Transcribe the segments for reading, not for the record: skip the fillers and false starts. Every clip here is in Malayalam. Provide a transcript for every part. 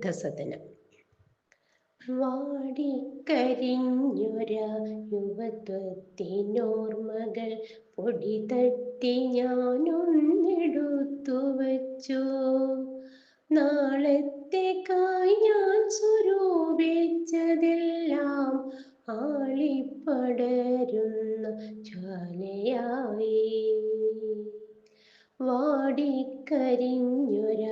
വൃദ്ധസദനം. വാടിക്കരിഞ്ഞൊര യുവത്വത്തിനോർമ്മകൾ പൊടി തട്ടി ഞാനൊന്നെടുത്തു വച്ചു. നാളത്തേക്കായി ഞാൻ സ്വരൂപിച്ചതെല്ലാം ആളിപ്പടരുന്ന ജ്വാലയായി. വാടിക്കരിഞ്ഞൊര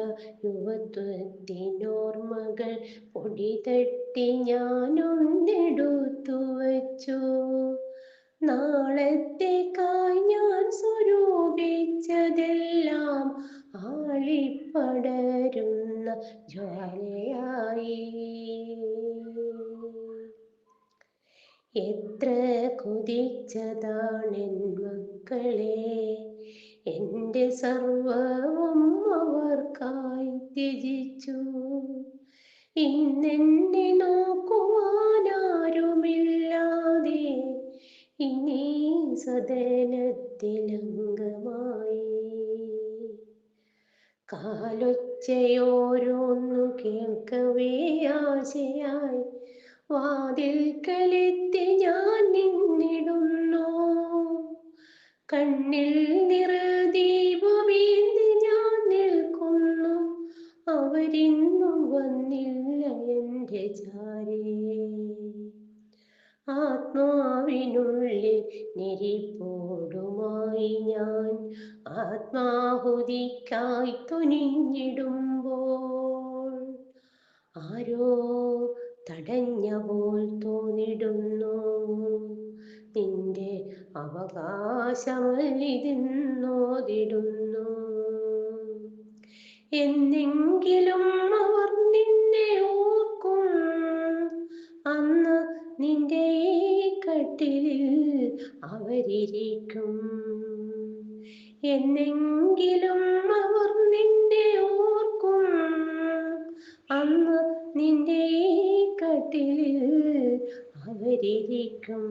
യുവത്വത്തിനോർമ്മകൾ പൊടി തട്ടി ഞാനൊന്നെടുത്തു വച്ചു. നാളത്തേക്കായി ഞാൻ സ്വരൂപിച്ചതെല്ലാം ആളിപ്പടരുന്ന ജ്വാലയായി. എത്ര കൊതിച്ചതാണെൻ മക്കളെ, എൻ്റെ സർവവും അവർക്കായി ത്യജിച്ചു. ഇന്നെന്നെ നോക്കുവാനാരുമില്ലാതെ ഇനി സദനത്തിലംഗമായി. കാലൊച്ചയോരോന്നു കേൾക്കവേ ആശയായി വാതിൽക്കലെത്തി ഞാൻ നിന്നിടുന്നു. കണ്ണിൽ നിറദീപമേന്തി ഞാൻ നിൽക്കുന്നു. അവരിന്നും വന്നില്ല എൻ്റെ ചാരേ. ആത്മാവിനുള്ളിൽ നെരിപ്പോടുമായി ഞാൻ ആത്മാഹുതിക്കായി തുനിഞ്ഞിടുമ്പോൾ ആരോ തടഞ്ഞ പോൽ തോന്നിടുന്നു. നിന്റെ അവകാശമല്ലിതെന്നോതിടുന്നു. എന്നെങ്കിലും അവർ നിന്നെ ഓർക്കും. അന്ന് നിന്റെ ഈ കട്ടിലിൽ അവരിരിക്കും. എന്നെങ്കിലും അവർ നിന്നെ ഓർക്കും. അന്ന് നിന്റെ ഈ കട്ടിലിൽ അവരിരിക്കും.